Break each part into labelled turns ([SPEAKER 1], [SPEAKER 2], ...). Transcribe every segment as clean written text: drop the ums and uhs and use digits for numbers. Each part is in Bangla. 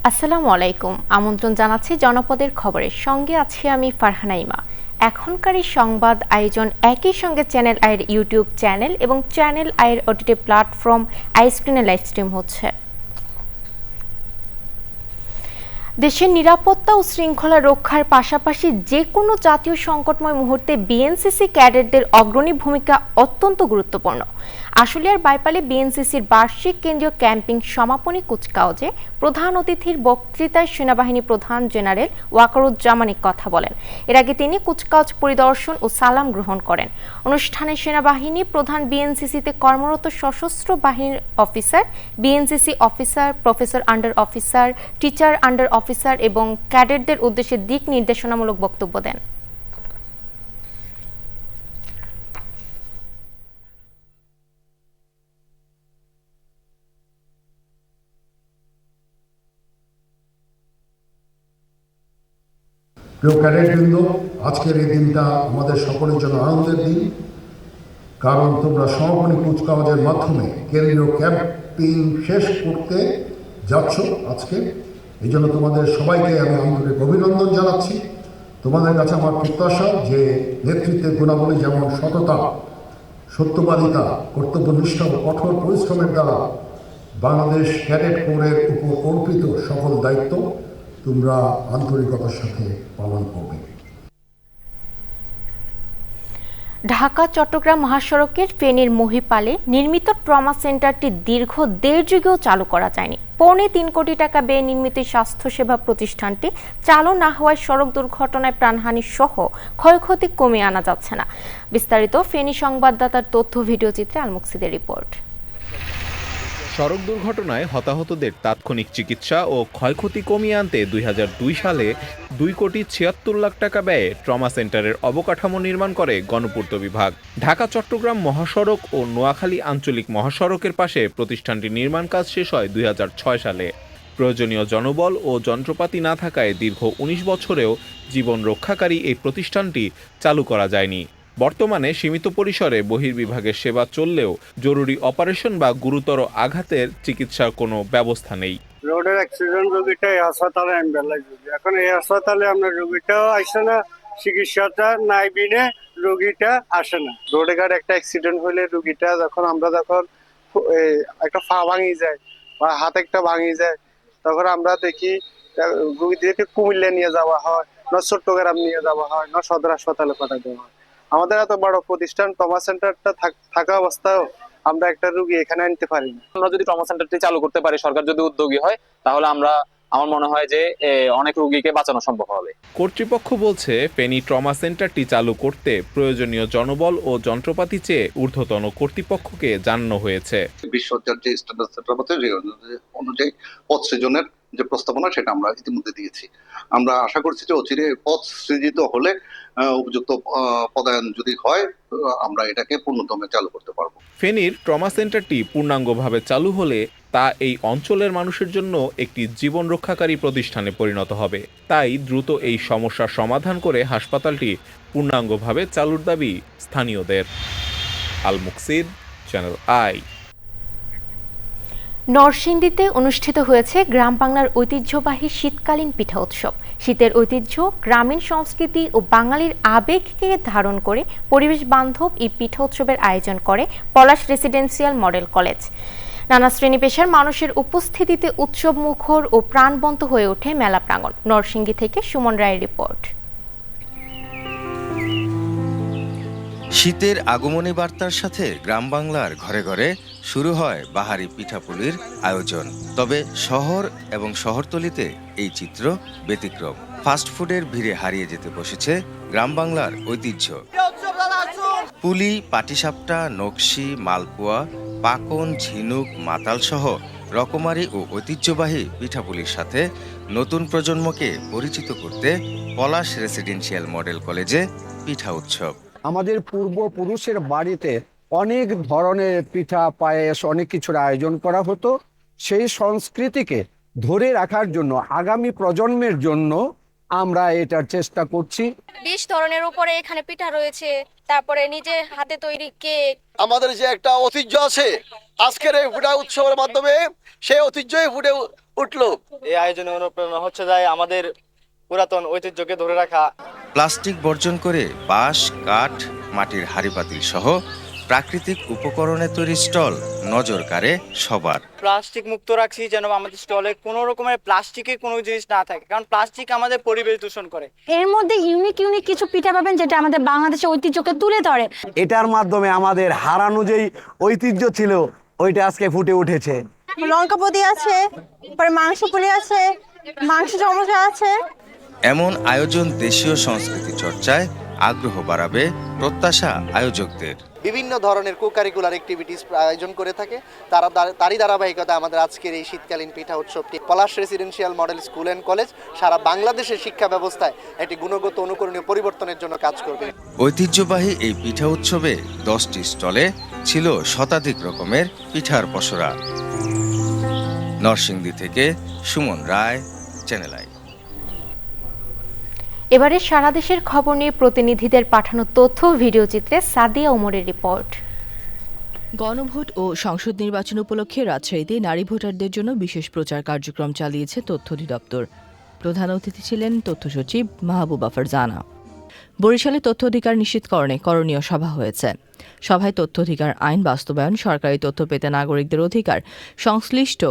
[SPEAKER 1] আসসালামু আলাইকুম। আমন্ত্রণ জানাচ্ছি জনপদের খবরের সঙ্গে আছি আমি ফারহানা ইমা। এখনকার এই সংবাদ আয়োজন একই সঙ্গে চ্যানেল আইয়ের ইউটিউব চ্যানেল এবং চ্যানেল আইয়ের ওটিটি প্ল্যাটফর্ম আইস্ক্রিনে লাইভ স্ট্রিম হচ্ছে। দেশের নিরাপত্তা ও শৃঙ্খলা রক্ষার পাশাপাশি যে কোনো জাতীয় সংকটময় মুহূর্তে বিএনসিসি ক্যাডেটদের অগ্রণী ভূমিকা অত্যন্ত গুরুত্বপূর্ণ। আশুলিয়ার বাইপালে বিএনসিসির বার্ষিক কেন্দ্রীয় ক্যাম্পিং সমাপনী কুচকাওয়াজে প্রধান অতিথির বক্তৃতায় সেনাবাহিনী প্রধান জেনারেল ওয়াকারুজ্জামান কথা বলেন। এর আগে তিনি কুচকাওয়াজ পরিদর্শন ও সালাম গ্রহণ করেন। অনুষ্ঠানে সেনাবাহিনী প্রধান, বিএনসিসিতে কর্মরত সশস্ত্র বাহিনীর officer, BNCC officer, professor under officer, teacher under officer এবং ক্যাডেটদের উদ্দেশ্যে দিক নির্দেশনামূলক বক্তব্য দেন।
[SPEAKER 2] প্রিয় ক্যাডেটবৃন্দ, আজকের এই দিনটা আমাদের সকলের জন্য আনন্দের দিন, কারণ তোমরা সমাপনী কুচকাওয়াজের মাধ্যমে কেন্দ্রীয় ক্যাম্পিং শেষ করতে যাচ্ছ আজকে। এই জন্য তোমাদের সবাইকে আমি আন্তরিক অভিনন্দন জানাচ্ছি। তোমাদের কাছে আমার প্রত্যাশা যে নেতৃত্বের গুণাবলী যেমন সততা, সত্যবাদিতা, কর্তব্যনিষ্ঠা ও কঠোর পরিশ্রমের দ্বারা বাংলাদেশ ক্যাডেট কোরের উপর অর্পিত সকল দায়িত্ব তোমরা আন্তরিকতার সাথে পালন করবে।
[SPEAKER 1] ঢাকা চট্টগ্রাম মহাসড়কের ফেনীর মহিপালে নির্মিত ট্রমা সেন্টারটি দীর্ঘ 1.5 যুগেও চালু করা যায়নি। 3.25 কোটি টাকা ব্যয়ে নির্মিত স্বাস্থ্যসেবা প্রতিষ্ঠানটি চালু না হওয়ায় সড়ক দুর্ঘটনায় প্রাণহানি সহ ক্ষয়ক্ষতি কমিয়ে আনা যাচ্ছে না। বিস্তারিত ফেনী সংবাদদাতার তথ্য ভিডিও চিত্রে আলমুকসিদের রিপোর্ট।
[SPEAKER 3] সড়ক দুর্ঘটনায় হতাহতদের তাৎক্ষণিক চিকিৎসা ও ক্ষয়ক্ষতি কমিয়ে আনতে 2002 সালে 2.76 কোটি টাকা ব্যয়ে ট্রমা সেন্টারের অবকাঠামো নির্মাণ করে গণপূর্ত বিভাগ। ঢাকা চট্টগ্রাম মহাসড়ক ও নোয়াখালী আঞ্চলিক মহাসড়কের পাশে প্রতিষ্ঠানটির নির্মাণ কাজ শেষ হয় 2006 সালে। প্রয়োজনীয় জনবল ও যন্ত্রপাতি না থাকায় দীর্ঘ 19 বছরেও জীবন রক্ষাকারী এই প্রতিষ্ঠানটি চালু করা যায়নি। বর্তমানে সীমিত পরিসরে বহির্বিভাগের সেবা চললেও জরুরি অপারেশন বা গুরুতর আঘাতের চিকিৎসার কোনো ব্যবস্থা নেই।
[SPEAKER 4] রোডের অ্যাক্সিডেন্ট রোগীটা এই হাসপাতালে অ্যাম্বুলেন্স, এখন এই হাসপাতালে আমরা রোগীটাও আসে না, চিকিৎসাটা নাই বিনে রোগীটা আসে না। রোডে ঘাট একটা অ্যাক্সিডেন্ট হলে রোগীটা যখন একটা পা ভাঙি যায় বা হাত একটা ভাঙি যায়, তখন আমরা দেখি রোগীদেরকে কুমিল্লা নিয়ে যাওয়া হয়, না চট্টগ্রাম নিয়ে যাওয়া হয়, না সদর হাসপাতালে পাঠিয়ে দেওয়া হয়। আমাদের এত বড় প্রতিষ্ঠান ট্রমা সেন্টারটা থাকা অবস্থায় আমরা একটা রোগী এখানে আনতে পারি না।
[SPEAKER 5] আমরা যদি ট্রমা সেন্টারটি চালু করতে পারি, সরকার যদি উদ্যোগী হয়, তাহলে আমার মনে হয় যে অনেক রোগীকে বাঁচানো সম্ভব হবে।
[SPEAKER 3] কর্তৃপক্ষ বলছে ফেনী ট্রমা সেন্টারটি চালু করতে প্রয়োজনীয় জনবল ও যন্ত্রপাতি চেয়ে ঊর্ধ্বতন কর্তৃপক্ষকে জানানো হয়েছে।
[SPEAKER 6] বিশ্বজার যে স্ট্যান্ডার্ড সেটআপ আছে অনুযায়ী পদ সৃজনের যে প্রস্তাবনা সেটা আমরা ইতিমধ্যে দিয়েছি। আমরা আশা করছি যে অচিরে পদ সৃজিত হলে উপযুক্ত পদায়ন যদি হয়, আমরা এটাকে পূর্ণতমে চালু করতে পারবো।
[SPEAKER 3] ফেনীর ট্রমা সেন্টারটি পূর্ণাঙ্গভাবে চালু হলে তা এই অঞ্চলের মানুষের জন্য একটি জীবন রক্ষাকারী প্রতিষ্ঠানে পরিণত হবে। তাই দ্রুত এই সমস্যার সমাধান করে হাসপাতালটি পূর্ণাঙ্গভাবে চালুর দাবি স্থানীয়দের। আল মুকসিদ, চ্যানেল আই।
[SPEAKER 1] নরসিংদীতে অনুষ্ঠিত হয়েছে গ্রাম বাংলার ঐতিহ্যবাহী শীতকালীন পিঠা উৎসব। শীতের ঐতিহ্য, গ্রামীণ সংস্কৃতি ও বাঙালির আবেগকে ধারণ করে পরিবেশ বান্ধব এই পিঠা উৎসবের আয়োজন করে পলাশ রেসিডেন্সিয়াল মডেল কলেজ। নানা শ্রেণী পেশার মানুষের উপস্থিতিতে উৎসব মুখর ও প্রাণবন্ত হয়ে ওঠে মেলা প্রাঙ্গণ। নরসিংদী থেকে সুমন রায়ের রিপোর্ট।
[SPEAKER 7] শীতের আগমনী বার্তার সাথে গ্রাম বাংলার ঘরে ঘরে শুরু হয় বাহারি পিঠাপুলির আয়োজন। তবে শহর এবং শহরতলিতে এই চিত্র ব্যতিক্রম। ফাস্টফুডের ভিড়ে হারিয়ে যেতে বসেছে গ্রাম বাংলার ঐতিহ্য। পুলি, পাটিসাপটা, নকশি, মালপোয়া, পাকন, ঝিনুক, মাতাল সহ রকমারি ও ঐতিহ্যবাহী পিঠাপুলির সাথে নতুন প্রজন্মকে পরিচিত করতে পলাশ রেসিডেন্সিয়াল মডেল কলেজে পিঠা উৎসব।
[SPEAKER 8] আমাদের পূর্বপুরুষের বাড়িতে অনেক ধরনের পিঠা, পায়েস, অনেক কিছুর আয়োজন করা হতো। সেই সংস্কৃতিকে ধরে রাখার জন্য আগামী প্রজন্মের জন্য আমরা এটার চেষ্টা করছি।
[SPEAKER 9] 20 ধরনের উপরে এখানে পিঠা রয়েছে, তারপরে নিজে হাতে তৈরি কেক।
[SPEAKER 10] আমাদের যে একটা ঐতিহ্য আছে, আজকের এই পিঠা উৎসবের মাধ্যমে সেই ঐতিহ্যই ফুটে উঠলো।
[SPEAKER 11] এই আয়োজনে অনুপ্রেরণা হচ্ছে যায় আমাদের পুরাতন ঐতিহ্যকে ধরে রাখা।
[SPEAKER 7] প্লাস্টিক বর্জন করে বাঁশ, কাঠ, মাটির হাঁড়ি-পাতিল সহ প্রাকৃতিক উপকরণে তৈরি স্টল নজর কাড়ে সবার।
[SPEAKER 11] প্লাস্টিক মুক্ত রাখছি যেন আমাদের স্টলে কোনো রকমের প্লাস্টিকের কোনো জিনিস না থাকে, কারণ প্লাস্টিক আমাদের পরিবেশ দূষণ করে।
[SPEAKER 12] এর মধ্যে ইউনিক কিছু পিঠা পাবেন যেটা আমাদের বাংলাদেশের ঐতিহ্যকে তুলে ধরে।
[SPEAKER 10] এটার মাধ্যমে আমাদের হারানো যেই ঐতিহ্য ছিল ওইটা আজকে ফুটে উঠেছে।
[SPEAKER 12] লঙ্কাপতি আছে, পরে মাংস পুলি আছে, মাংস চমচা আছে।
[SPEAKER 7] এমন আয়োজন দেশীয় সংস্কৃতি চর্চায় আগ্রহ বাড়াবে প্রত্যাশা আয়োজকদের।
[SPEAKER 10] বিভিন্ন ধরনের কো-কারিকুলার অ্যাক্টিভিটিস আয়োজন করে থাকে। তারই ধারাবাহিকতা আমাদের আজকের এই শীতকালীন পিঠা উৎসবটি Palash residential model school and college সারা বাংলাদেশের শিক্ষা ব্যবস্থায় একটি গুণগত অনুকরণীয় পরিবর্তনের জন্য কাজ করবে।
[SPEAKER 7] ঐতিহ্যবাহী এই পিঠা উৎসবে 10টি স্টলে ছিল শতাধিক রকমের পিঠার পসরা। নরসিংদী থেকে সুমন রায়, চ্যানেল আই।
[SPEAKER 1] এবারে সারা দেশের খবর নিয়ে প্রতিনিধিদের পাঠানো তথ্য ভিডিও চিত্রে সাদিয়া ওমরের রিপোর্ট।
[SPEAKER 13] গণভোট ও সংসদ নির্বাচন উপলক্ষে রাজশাহীতে নারী ভোটারদের জন্য বিশেষ প্রচার কার্যক্রম চালিয়েছে তথ্য অধিদপ্তর। প্রধান অতিথি ছিলেন তথ্য সচিব মাহবুবা ফারজানা। বরিশালে তথ্য অধিকার নিশ্চিতকরণে করণীয় সভা হয়েছে। সভায় তথ্য অধিকার আইন বাস্তবায়ন, সরকারি তথ্য পেতে নাগরিকদের অধিকার, সংশ্লিষ্ট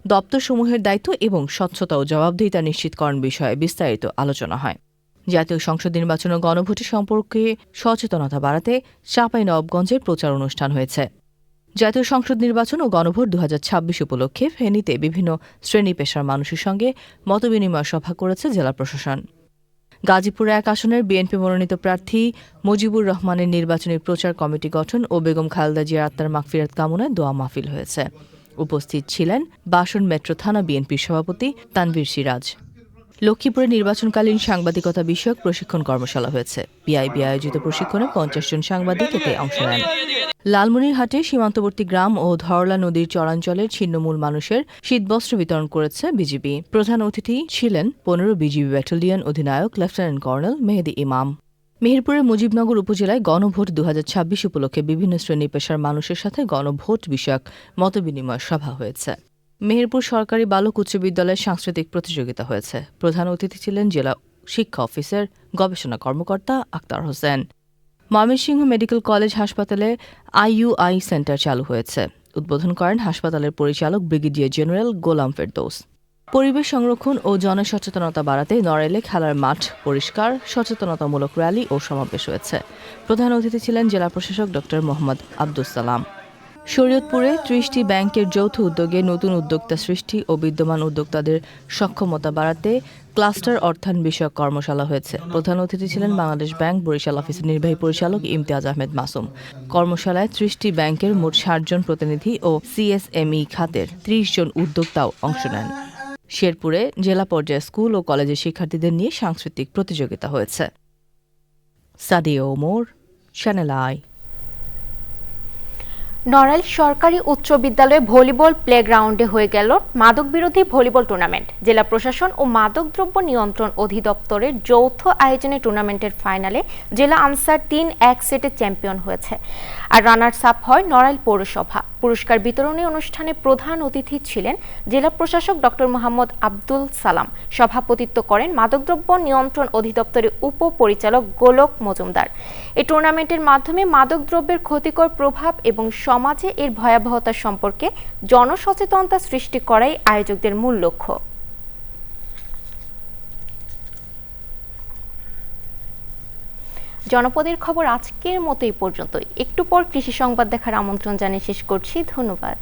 [SPEAKER 13] দপ্তরসমূহের দায়িত্ব এবং স্বচ্ছতা ও জবাবদিহিতা নিশ্চিতকরণ বিষয়ে বিস্তারিত আলোচনা হয়। জাতীয় সংসদ নির্বাচন ও গণভোটের সম্পর্কে সচেতনতা বাড়াতে চাঁপাইনবাবগঞ্জে প্রচার অনুষ্ঠান হয়েছে। জাতীয় সংসদ নির্বাচন ও গণভোট 2026 উপলক্ষে ফেনীতে বিভিন্ন শ্রেণী পেশার মানুষের সঙ্গে মতবিনিময় সভা করেছে জেলা প্রশাসন। গাজীপুর 1 আসনের বিএনপি মনোনীত প্রার্থী মুজিবুর রহমানের নির্বাচনী প্রচার কমিটি গঠন ও বেগম খালেদা জিয়ার আত্মার মাগফিরাত কামনায় দোয়া মাহফিল হয়েছে। উপস্থিত ছিলেন বাসন মেট্রো থানা বিএনপির সভাপতি তানভীর সিরাজ। লক্ষ্মীপুরে নির্বাচনকালীন সাংবাদিকতা বিষয়ক প্রশিক্ষণ কর্মশালা হয়েছে। পিআইবি আয়োজিত প্রশিক্ষণে 50 জন সাংবাদিক এতে অংশ নেন। লালমনিরহাটে সীমান্তবর্তী গ্রাম ও ধরলা নদীর চরাঞ্চলের ছিন্নমূল মানুষের শীতবস্ত্র বিতরণ করেছে বিজিবি। প্রধান অতিথি ছিলেন 15 বিজিবি ব্যাটালিয়ন অধিনায়ক লেফটেন্যান্ট কর্নেল মেহেদি ইমাম। মেহেরপুরের মুজিবনগর উপজেলায় গণভোট 2026 উপলক্ষে বিভিন্ন শ্রেণী পেশার মানুষের সাথে গণভোট বিষয়ক মতবিনিময় সভা হয়েছে। মেহেরপুর সরকারি বালক উচ্চ বিদ্যালয়ের সাংস্কৃতিক প্রতিযোগিতা হয়েছে। প্রধান অতিথি ছিলেন জেলা শিক্ষা অফিসার গবেষণা কর্মকর্তা আক্তার হোসেন। ময়মনসিংহ মেডিকেল কলেজ হাসপাতালে IUI সেন্টার চালু হয়েছে। উদ্বোধন করেন হাসপাতালের পরিচালক ব্রিগেডিয়ার জেনারেল গোলাম ফেরদৌস। পরিবেশ সংরক্ষণ ও জনসচেতনতা বাড়াতে নড়াইলে খেলার মাঠ পরিষ্কার, সচেতনতামূলক র্যালি ও সমাবেশ হয়েছে। প্রধান অতিথি ছিলেন জেলা প্রশাসক ড মোহাম্মদ আব্দুস সালাম। শরীয়তপুরে 30টি ব্যাংকের যৌথ উদ্যোগে নতুন উদ্যোক্তা সৃষ্টি ও বিদ্যমান উদ্যোক্তাদের সক্ষমতা বাড়াতে ক্লাস্টার অর্থায়ন বিষয়ক কর্মশালা হয়েছে। প্রধান অতিথি ছিলেন বাংলাদেশ ব্যাংক বরিশাল অফিসের নির্বাহী পরিচালক ইমতিয়াজ আহমেদ মাসুম। কর্মশালায় 30টি ব্যাংকের মোট 60 জন প্রতিনিধি ও CSME খাতের 30 জন উদ্যোক্তাও অংশ নেন। শেরপুরে জেলা পর্যায়ে স্কুল ও কলেজের শিক্ষার্থীদের নিয়ে সাংস্কৃতিক প্রতিযোগিতা হয়েছে। Sadia Omar, channel I.
[SPEAKER 1] নড়াইল সরকারি উচ্চ বিদ্যালয়ে ভলিবল প্লেগ্রাউন্ডে হয়ে গেল মাদক বিরোধী ভলিবল টুর্নামেন্ট। জেলা প্রশাসন ও মাদকদ্রব্য নিয়ন্ত্রণ অধিদপ্তরের যৌথ আয়োজনে টুর্নামেন্টের ফাইনালে জেলা আনসার 3-1 সেটে চ্যাম্পিয়ন হয়েছে। আর রানার্স আপ হয় নড়াইল পৌরসভা। পুরস্কার বিতরণী অনুষ্ঠানে প্রধান অতিথি ছিলেন জেলা প্রশাসক ড মোহাম্মদ আব্দুল সালাম। সভাপতিত্ব করেন মাদকদ্রব্য নিয়ন্ত্রণ অধিদপ্তরের উপপরিচালক গোলক মজুমদার। এই টুর্নামেন্টের মাধ্যমে মাদকদ্রব্যের ক্ষতিকর প্রভাব এবং সমাজে এর ভয়াবহতা সম্পর্কে জনসচেতনতা সৃষ্টি করাই আয়োজকদের মূল লক্ষ্য। জনপদের খবর আজকের মতো এই পর্যন্তই। একটু পর কৃষি সংবাদ দেখার আমন্ত্রণ জানিয়ে শেষ করছি। ধন্যবাদ।